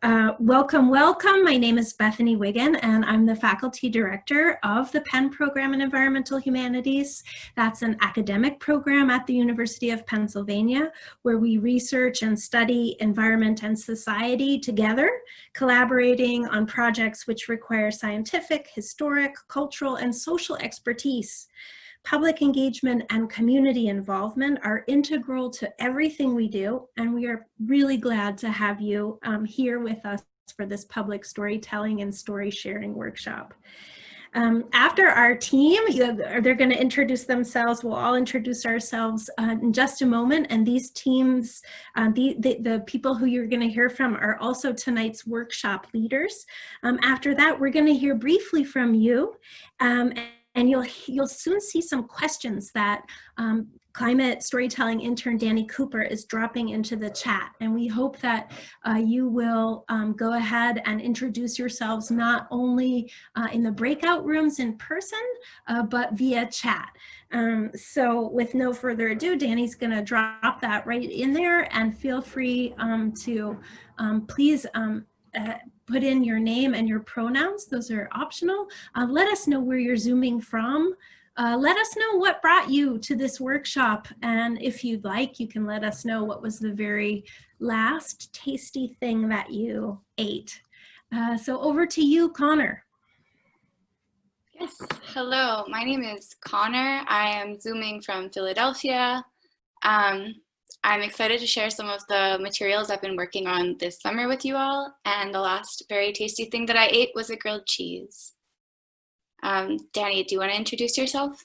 Welcome, welcome. My name is Bethany Wiggin, and I'm the faculty director of the Penn Program in Environmental Humanities. That's an academic program at the University of Pennsylvania, where we research and study environment and society together, collaborating on projects which require scientific, historic, cultural, and social expertise. Public engagement and community involvement are integral to everything we do, and we are really glad to have you here with us for this public storytelling and story sharing workshop. After our team, they're going to introduce themselves. We'll all introduce ourselves in just a moment, and these teams, the people who you're going to hear from are also tonight's workshop leaders. After that, we're going to hear briefly from you, and you'll soon see some questions that climate storytelling intern Danny Cooper is dropping into the chat. And we hope that you will go ahead and introduce yourselves not only in the breakout rooms in person, but via chat. So with no further ado, Danny's gonna drop that right in there, and feel free to please put in your name and your pronouns. Those are optional. Let us know where you're Zooming from. Let us know what brought you to this workshop. And if you'd like, you can let us know what was the very last tasty thing that you ate. So over to you, Connor. Yes, hello, my name is Connor. I am Zooming from Philadelphia. I'm excited to share some of the materials I've been working on this summer with you all, and the last very tasty thing that I ate was a grilled cheese. Danny, do you want to introduce yourself?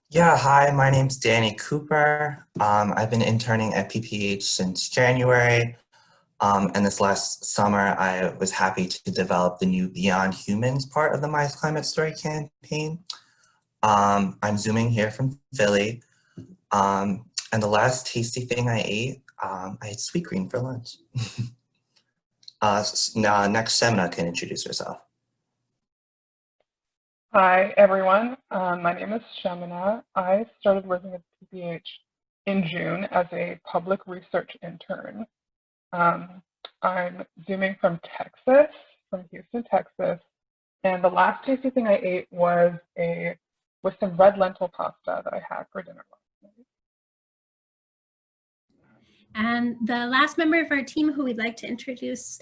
Yeah, hi, my name's Danny Cooper. I've been interning at PPH since January, and this last summer I was happy to develop the new Beyond Humans part of the My Climate Story campaign. I'm Zooming here from Philly. And the last tasty thing I ate, I ate sweet green for lunch. Now, next, Semna can introduce herself. Hi, everyone. My name is Shemina. I started working at PPH in June as a public research intern. I'm Zooming from Texas, from Houston, Texas. And the last tasty thing I ate was some red lentil pasta that I had for dinner last night. And the last member of our team who we'd like to introduce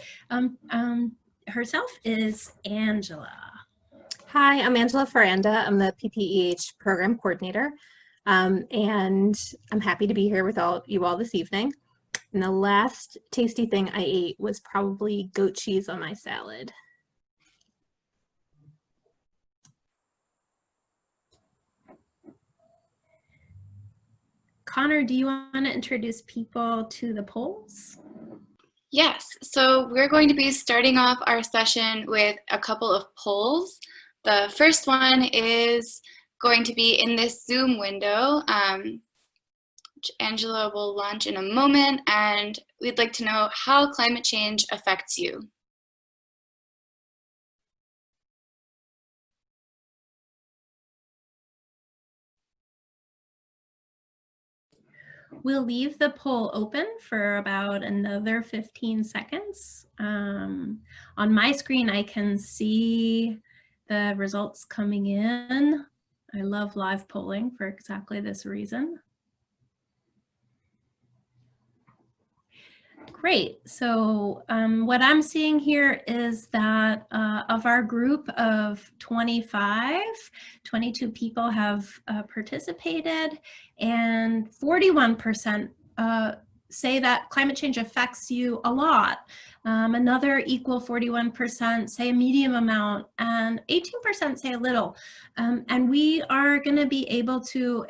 herself is Angela. Hi, I'm Angela Faranda. I'm the PPEH program coordinator, and I'm happy to be here with you all this evening. And the last tasty thing I ate was probably goat cheese on my salad. Connor, do you want to introduce people to the polls? Yes, so we're going to be starting off our session with a couple of polls. The first one is going to be in this Zoom window, which Angela will launch in a moment, and we'd like to know how climate change affects you. We'll leave the poll open for about another 15 seconds. On my screen, I can see the results coming in. I love live polling for exactly this reason. Great. So what I'm seeing here is that of our group of 25, 22 people have participated, and 41% say that climate change affects you a lot. Another equal 41% say a medium amount, and 18% say a little. And we are going to be able to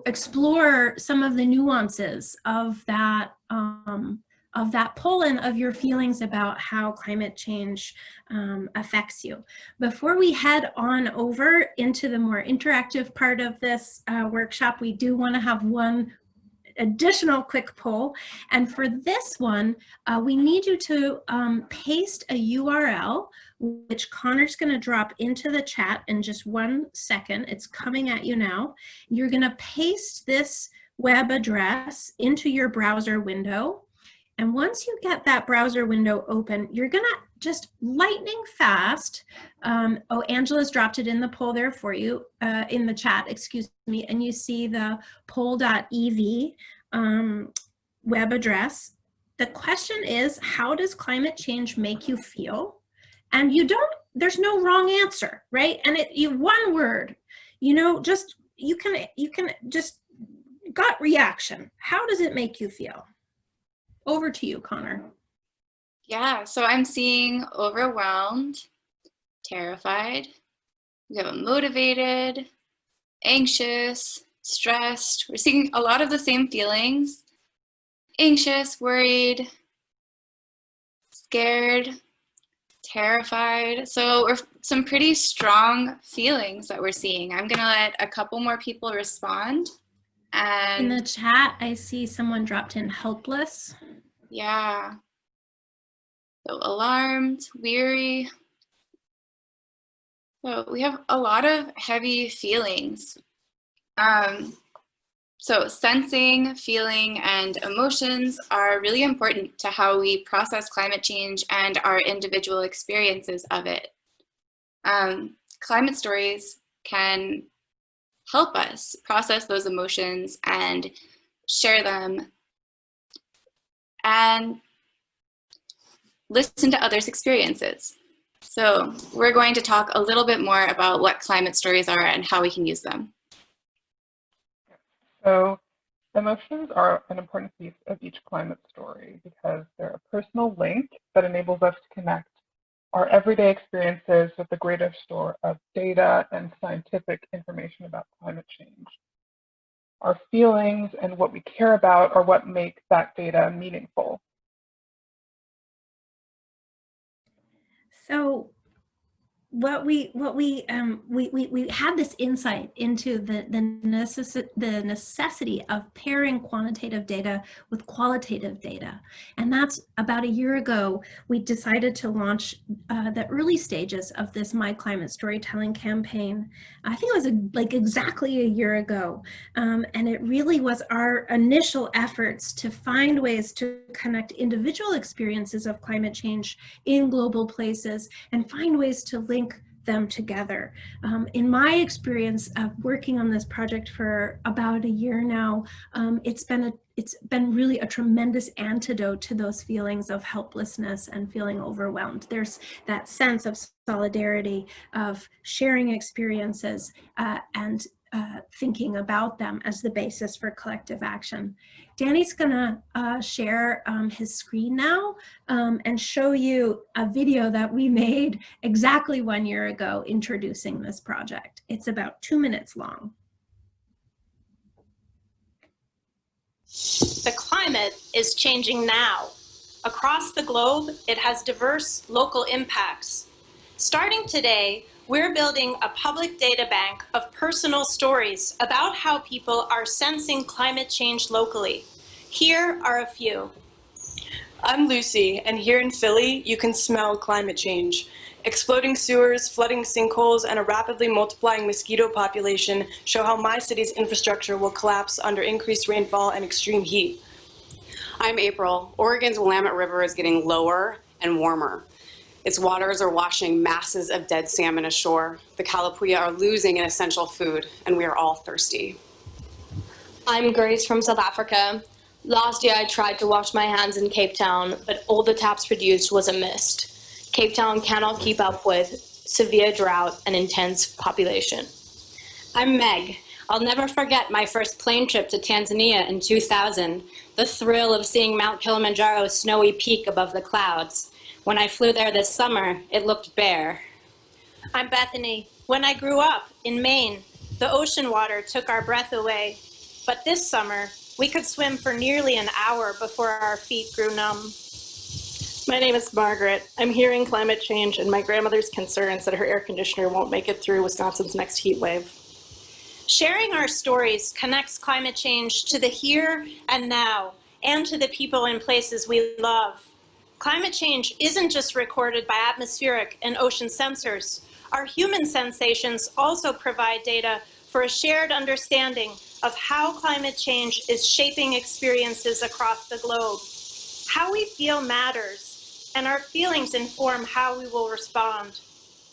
explore some of the nuances of that poll and of your feelings about how climate change affects you. Before we head on over into the more interactive part of this workshop, we do want to have one additional quick poll. And for this one, we need you to paste a URL, which Connor's going to drop into the chat in just 1 second. It's coming at you now. You're going to paste this web address into your browser window. And once you get that browser window open, you're going to just lightning fast. Oh, Angela's dropped it in the poll there for you, in the chat, excuse me. And you see the poll.ev web address. The question is, how does climate change make you feel? And there's no wrong answer, right? And one word, just, you can just gut reaction. How does it make you feel? Over to you, Connor. Yeah, so I'm seeing overwhelmed, terrified, we have motivated, anxious, stressed. We're seeing a lot of the same feelings: anxious, worried, scared, terrified. So we're some pretty strong feelings that we're seeing. I'm gonna let a couple more people respond. And in the chat, I see someone dropped in helpless. Yeah. So alarmed, weary. So we have a lot of heavy feelings. So sensing, feeling, and emotions are really important to how we process climate change and our individual experiences of it. Climate stories can help us process those emotions and share them and listen to others' experiences. So we're going to talk a little bit more about what climate stories are and how we can use them. So emotions are an important piece of each climate story because they're a personal link that enables us to connect our everyday experiences with the greater store of data and scientific information about climate change. Our feelings and what we care about are what make that data meaningful. So we had this insight into the necessity of pairing quantitative data with qualitative data, and that's about a year ago we decided to launch the early stages of this My Climate Storytelling campaign. I think it was like exactly a year ago, and it really was our initial efforts to find ways to connect individual experiences of climate change in global places and find ways to link them together. In my experience of working on this project for about a year now, it's been really a tremendous antidote to those feelings of helplessness and feeling overwhelmed. There's that sense of solidarity, of sharing experiences and thinking about them as the basis for collective action. Danny's gonna share his screen now and show you a video that we made exactly 1 year ago introducing this project. It's about 2 minutes long. The climate is changing now. Across the globe, it has diverse local impacts. Starting today, we're building a public data bank of personal stories about how people are sensing climate change locally. Here are a few. I'm Lucy, and here in Philly, you can smell climate change. Exploding sewers, flooding sinkholes, and a rapidly multiplying mosquito population show how my city's infrastructure will collapse under increased rainfall and extreme heat. I'm April. Oregon's Willamette River is getting lower and warmer. Its waters are washing masses of dead salmon ashore. The Kalapuya are losing an essential food, and we are all thirsty. I'm Grace from South Africa. Last year I tried to wash my hands in Cape Town, but all the taps produced was a mist. Cape Town cannot keep up with severe drought and intense population. I'm Meg. I'll never forget my first plane trip to Tanzania in 2000, the thrill of seeing Mount Kilimanjaro's snowy peak above the clouds. When I flew there this summer, it looked bare. I'm Bethany. When I grew up in Maine, the ocean water took our breath away. But this summer, we could swim for nearly an hour before our feet grew numb. My name is Margaret. I'm hearing climate change and my grandmother's concerns that her air conditioner won't make it through Wisconsin's next heat wave. Sharing our stories connects climate change to the here and now, and to the people and places we love. Climate change isn't just recorded by atmospheric and ocean sensors. Our human sensations also provide data for a shared understanding of how climate change is shaping experiences across the globe. How we feel matters, and our feelings inform how we will respond.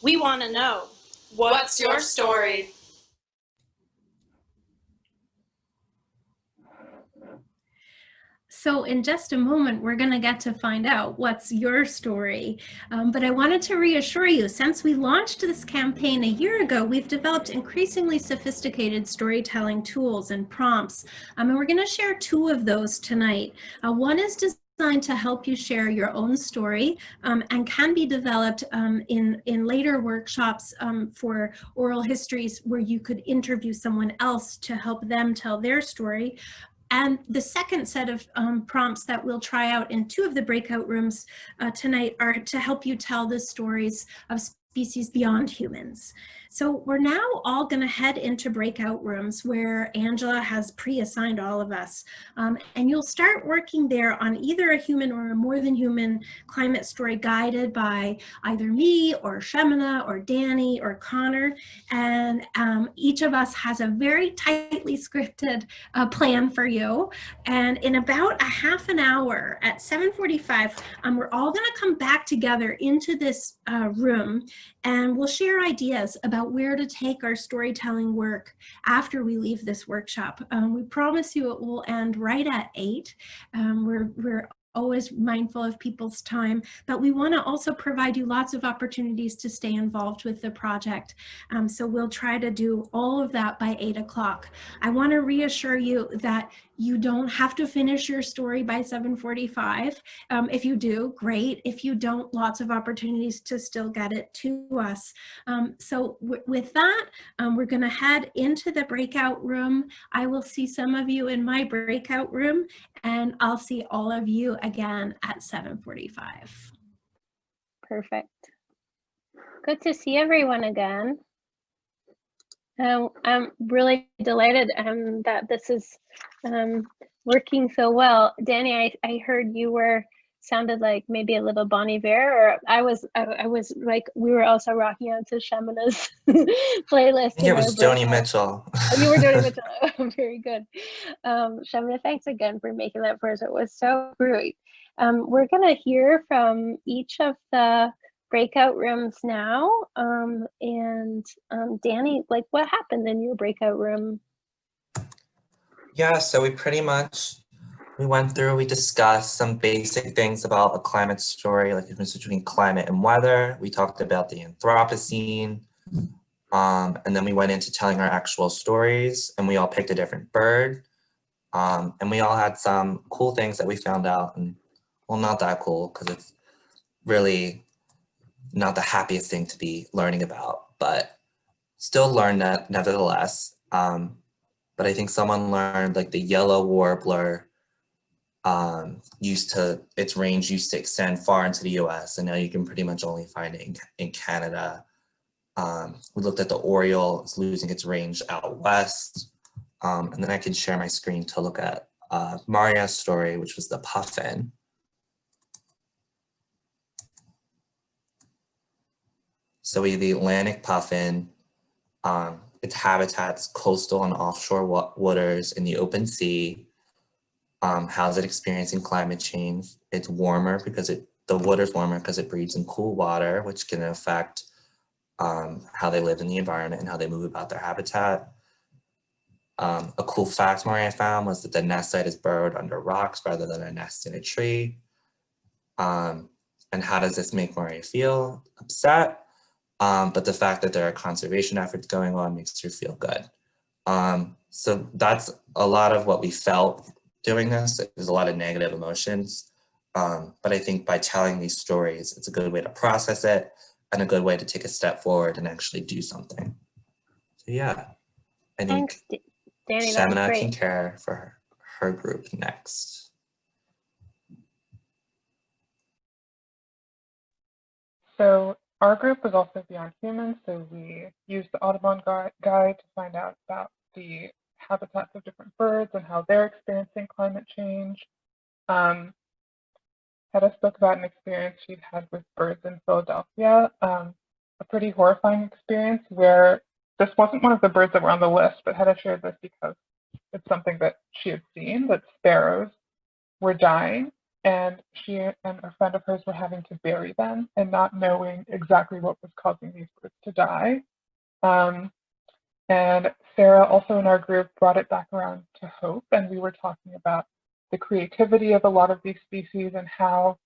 We want to know. What's your story? So in just a moment, we're going to get to find out what's your story. But I wanted to reassure you, since we launched this campaign a year ago, we've developed increasingly sophisticated storytelling tools and prompts. And we're going to share two of those tonight. One is designed to help you share your own story and can be developed in later workshops for oral histories where you could interview someone else to help them tell their story. And the second set of prompts that we'll try out in two of the breakout rooms tonight are to help you tell the stories of species beyond humans. So we're now all going to head into breakout rooms where Angela has pre-assigned all of us. And you'll start working there on either a human or a more than human climate story guided by either me or Shemina or Danny or Connor. And each of us has a very tightly scripted plan for you. And in about a half an hour at 7:45, we're all going to come back together into this room, and we'll share ideas about where to take our storytelling work after we leave this workshop. We promise you it will end right at 8. We're always mindful of people's time, but we want to also provide you lots of opportunities to stay involved with the project. So we'll try to do all of that by 8 o'clock. I want to reassure you that you don't have to finish your story by 7:45. If you do, great. If you don't, lots of opportunities to still get it to us. So with that, we're going to head into the breakout room. I will see some of you in my breakout room, and I'll see all of you again at 7:45. Perfect. Good to see everyone again. I'm really delighted that this is working so well. Danny, I heard you sounded like maybe a little Bon Iver, or I was like, we were also rocking out to Shemina's playlist. I think it was Joni Mitchell. Oh, you were Joni Mitchell. Oh, very good. Shemina, thanks again for making that for us. It was so great. We're gonna hear from each of the breakout rooms now. And Danny, like, what happened in your breakout room? Yeah, so we went through, we discussed some basic things about a climate story, like the difference between climate and weather. We talked about the Anthropocene, and then we went into telling our actual stories, and we all picked a different bird. And we all had some cool things that we found out, and well, not that cool, because it's really not the happiest thing to be learning about, but still learned that nevertheless. But I think someone learned like the yellow warbler its range used to extend far into the US, and now you can pretty much only find it in Canada. We looked at the oriole, it's losing its range out west. And then I can share my screen to look at Maria's story, which was the puffin. So we have the Atlantic puffin. Its habitat's coastal and offshore waters in the open sea. How's it experiencing climate change? It's warmer because the water's warmer because it breeds in cool water, which can affect how they live in the environment and how they move about their habitat. A cool fact Maria found was that the nest site is burrowed under rocks rather than a nest in a tree. And how does this make Maria feel? Upset. But the fact that there are conservation efforts going on makes her feel good. So that's a lot of what we felt doing this. There's a lot of negative emotions. But I think by telling these stories, it's a good way to process it and a good way to take a step forward and actually do something. So yeah, I think Danny, Shemina can care for her group next. So our group was also Beyond Humans, so we used the Audubon guide to find out about the habitats of different birds and how they're experiencing climate change. Hedda spoke about an experience she'd had with birds in Philadelphia, a pretty horrifying experience where this wasn't one of the birds that were on the list, but Hedda shared this because it's something that she had seen, that sparrows were dying, and she and a friend of hers were having to bury them and not knowing exactly what was causing these birds to die. And Sarah, also in our group, brought it back around to hope, and we were talking about the creativity of a lot of these species and how,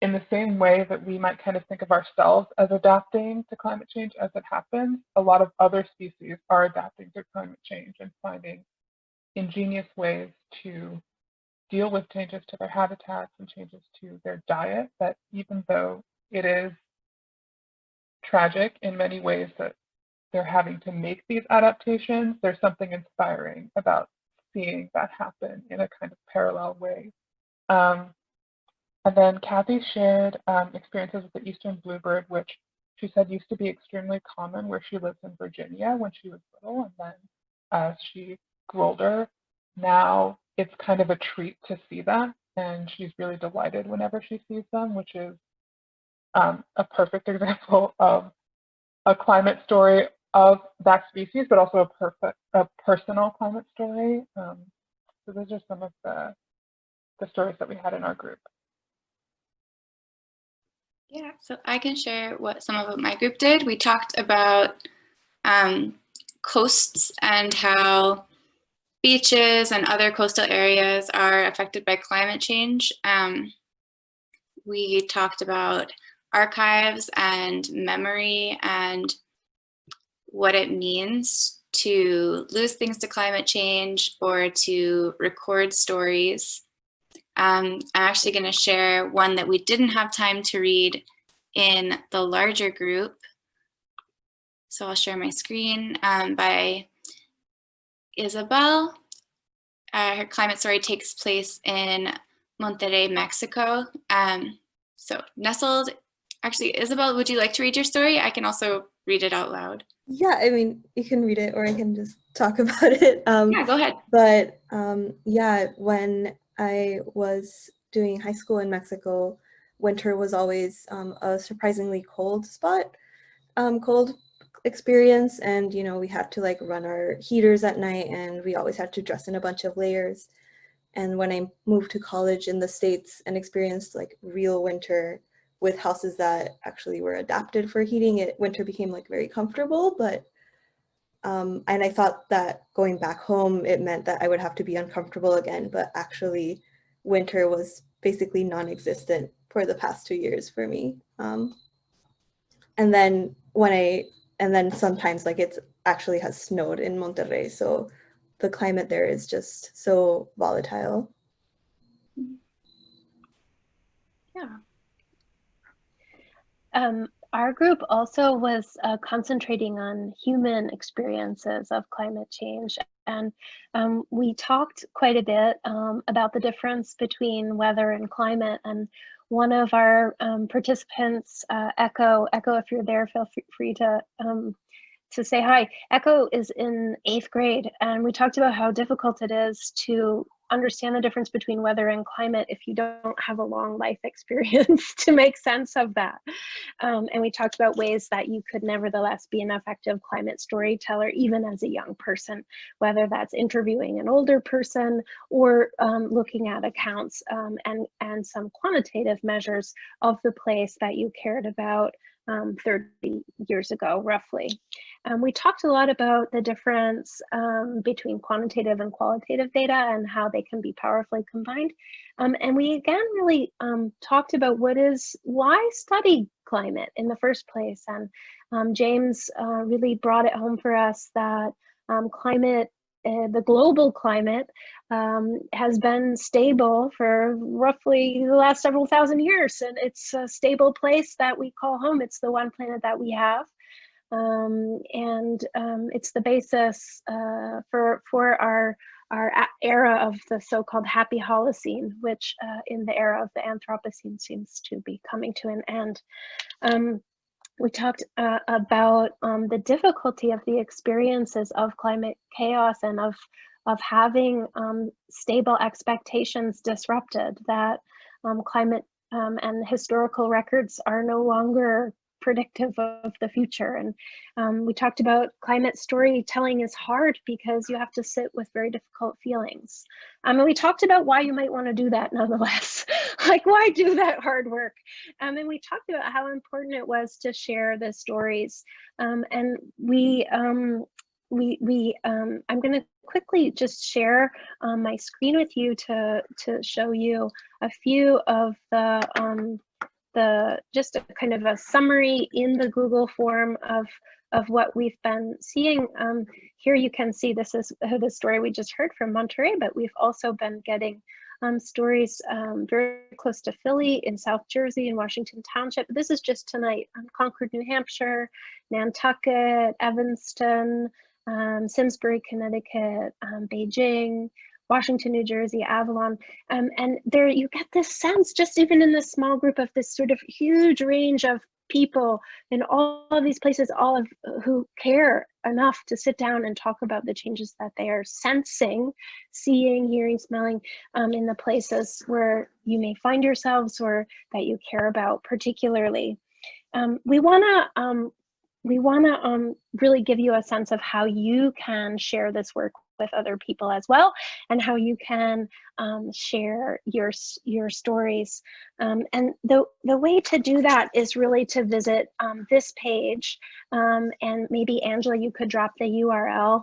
in the same way that we might kind of think of ourselves as adapting to climate change as it happens, a lot of other species are adapting to climate change and finding ingenious ways to deal with changes to their habitats and changes to their diet, that even though it is tragic in many ways that they're having to make these adaptations, there's something inspiring about seeing that happen in a kind of parallel way. And then Kathy shared experiences with the eastern bluebird, which she said used to be extremely common where she lives in Virginia when she was little. And then as she grew older, now it's kind of a treat to see them. And she's really delighted whenever she sees them, which is a perfect example of a climate story of that species, but also a personal climate story. So those are some of the stories that we had in our group. Yeah, so I can share some of what my group did. We talked about coasts and how beaches and other coastal areas are affected by climate change. We talked about archives and memory and what it means to lose things to climate change or to record stories. I'm actually going to share one that we didn't have time to read in the larger group. So I'll share my screen by Isabel. Her climate story takes place in Monterrey, Mexico. So nestled, actually, Isabel, would you like to read your story? I can also read it out loud. Yeah, I mean, you can read it or I can just talk about it. Yeah, go ahead. But yeah, when I was doing high school in Mexico, winter was always a surprisingly cold experience. And, you know, we had to like run our heaters at night and we always had to dress in a bunch of layers. And when I moved to college in the States and experienced like real winter with houses that actually were adapted for heating, winter became like very comfortable. But and I thought that going back home, it meant that I would have to be uncomfortable again, but actually winter was basically non-existent for the past 2 years for me. And then sometimes like it actually has snowed in Monterrey. So the climate there is just so volatile. Yeah. Our group also was concentrating on human experiences of climate change. And we talked quite a bit about the difference between weather and climate. And one of our participants, Echo, if you're there, feel free to say hi. Echo is in 8th grade, and we talked about how difficult it is to understand the difference between weather and climate if you don't have a long life experience to make sense of that. And we talked about ways that you could nevertheless be an effective climate storyteller, even as a young person, whether that's interviewing an older person or looking at accounts and some quantitative measures of the place that you cared about 30 years ago, roughly. We talked a lot about the difference between quantitative and qualitative data and how they can be powerfully combined. And we again really talked about why study climate in the first place. And James really brought it home for us that climate, the global climate, has been stable for roughly the last several thousand years. And it's a stable place that we call home. It's the one planet that we have. It's the basis for our era of the so-called happy Holocene, which in the era of the Anthropocene seems to be coming to an end. We talked about the difficulty of the experiences of climate chaos and of having stable expectations disrupted, that climate and historical records are no longer predictive of the future. And we talked about climate storytelling is hard because you have to sit with very difficult feelings. And we talked about why you might want to do that nonetheless. Like, why do that hard work? And we talked about how important it was to share the stories. And I'm going to quickly just share my screen with you to show you a few of the just a kind of a summary in the Google form of what we've been seeing. Here you can see this is the story we just heard from Monterey, but we've also been getting stories very close to Philly, in South Jersey, in Washington Township. This is just tonight. Concord, New Hampshire, Nantucket, Evanston, Simsbury, Connecticut, Beijing, Washington, New Jersey, Avalon. And there you get this sense, just even in this small group, of this sort of huge range of people in all of these places, all of who care enough to sit down and talk about the changes that they are sensing, seeing, hearing, smelling in the places where you may find yourselves or that you care about particularly. We want to really give you a sense of how you can share this work with other people as well, and how you can share your stories. And the way to do that is really to visit this page, and maybe Angela, you could drop the URL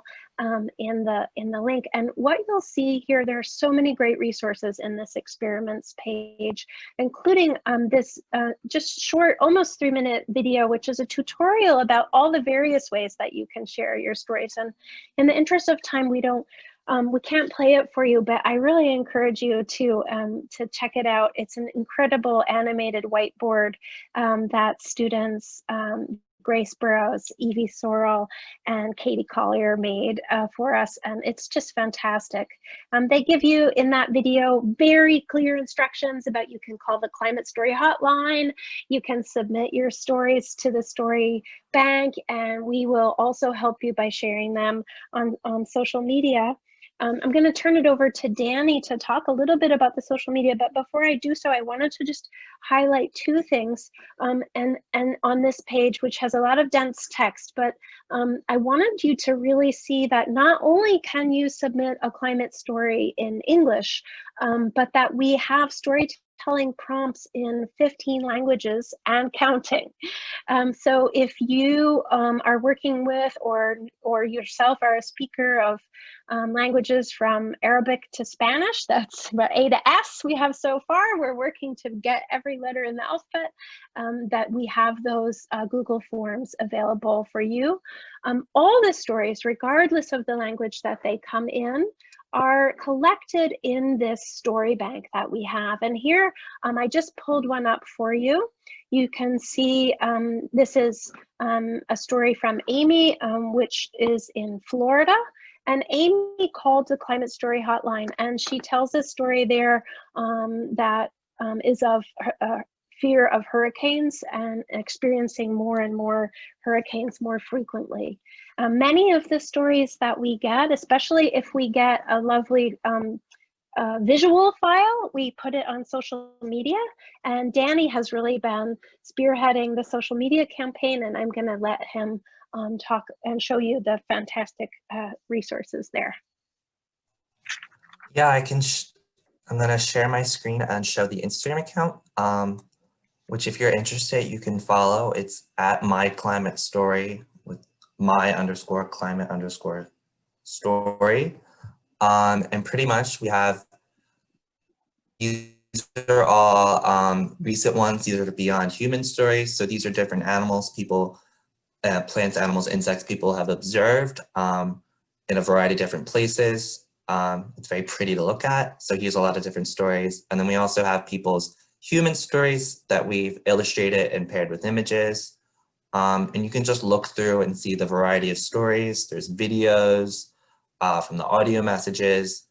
in the link. And what you'll see here, there are so many great resources in this experiments page, including this just short, almost 3-minute video, which is a tutorial about all the various ways that you can share your stories. And in the interest of time, we can't play it for you, but I really encourage you to check it out. It's an incredible animated whiteboard that students, Grace Burrows, Evie Sorrell, and Katie Collier made for us, and it's just fantastic. They give you in that video very clear instructions about you can call the Climate Story Hotline, you can submit your stories to the Story Bank, and we will also help you by sharing them on social media. I'm going to turn it over to Danny to talk a little bit about the social media, but before I do so, I wanted to just highlight 2 things. And on this page, which has a lot of dense text, but I wanted you to really see that not only can you submit a climate story in English, but that we have storytelling prompts in 15 languages and counting. So if you are working with or yourself are a speaker of languages from Arabic to Spanish, that's about A to S we have so far. We're working to get every letter in the alphabet, that we have those Google Forms available for you. All the stories, regardless of the language that they come in, are collected in this story bank that we have. And here, I just pulled one up for you. You can see this is a story from Amy, which is in Florida. And Amy called the Climate Story Hotline, and she tells a story there that is of fear of hurricanes and experiencing more and more hurricanes more frequently. Many of the stories that we get, especially if we get a lovely visual file, we put it on social media, and Danny has really been spearheading the social media campaign, and I'm going to let him talk and show you the fantastic resources there. Yeah, I'm going to share my screen and show the Instagram account, which if you're interested, you can follow. It's at @myclimatestory with my_climate_story. And pretty much we have, these are all recent ones. These are the beyond human stories. So these are different animals, people, plants, animals, insects people have observed in a variety of different places. It's very pretty to look at. So here's a lot of different stories. And then we also have people's human stories that we've illustrated and paired with images. And you can just look through and see the variety of stories. There's videos from the audio messages.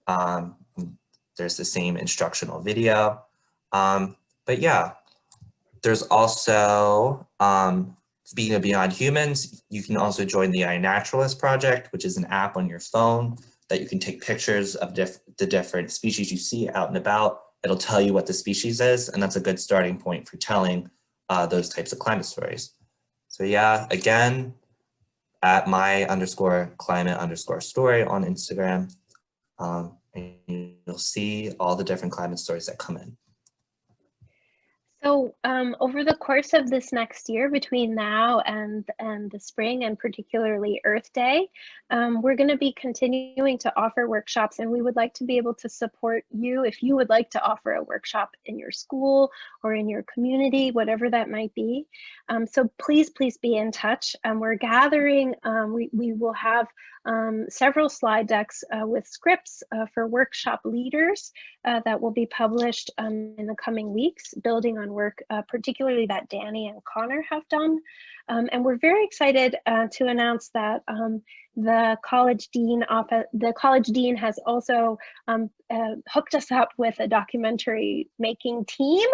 There's the same instructional video. But yeah, there's also, speaking of Beyond Humans, you can also join the iNaturalist project, which is an app on your phone that you can take pictures of the different species you see out and about. It'll tell you what the species is, and that's a good starting point for telling those types of climate stories. So yeah, again, at my_climate_story on Instagram, and you'll see all the different climate stories that come in. So over the course of this next year, between now and the spring, and particularly Earth Day, we're going to be continuing to offer workshops, and we would like to be able to support you if you would like to offer a workshop in your school or in your community, whatever that might be. So please be in touch. We're gathering, we will have several slide decks with scripts for workshop leaders that will be published in the coming weeks, building on work particularly that Danny and Connor have done. And we're very excited to announce that the college dean has also hooked us up with a documentary making team,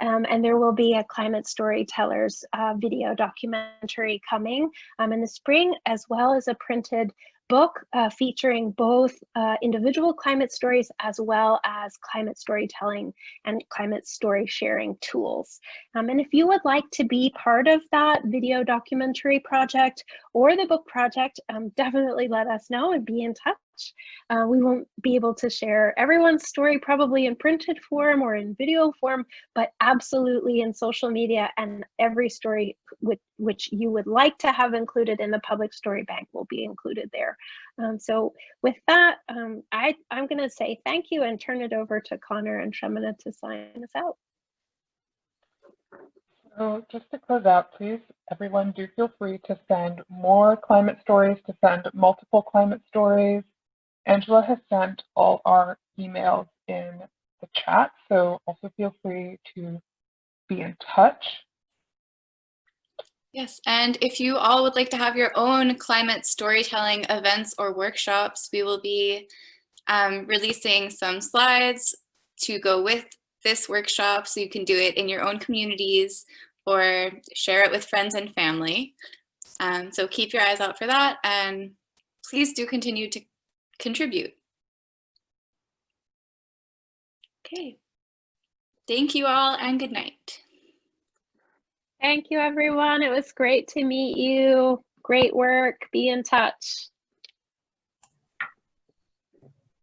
and there will be a Climate Storytellers video documentary coming in the spring, as well as a printed book featuring both individual climate stories as well as climate storytelling and climate story sharing tools. And if you would like to be part of that video documentary project or the book project, definitely let us know and be in touch. We won't be able to share everyone's story probably in printed form or in video form, but absolutely in social media, and every story which you would like to have included in the public story bank will be included there. So with that, I'm going to say thank you and turn it over to Connor and Shamina to sign us out. So just to close out, please, everyone do feel free to send more climate stories, to send multiple climate stories. Angela has sent all our emails in the chat, so also feel free to be in touch. Yes, and if you all would like to have your own climate storytelling events or workshops, we will be releasing some slides to go with this workshop, so you can do it in your own communities or share it with friends and family. So keep your eyes out for that, and please do continue to contribute. Okay, thank you all and good night. Thank you, everyone. It was great to meet you. Great work. Be in touch.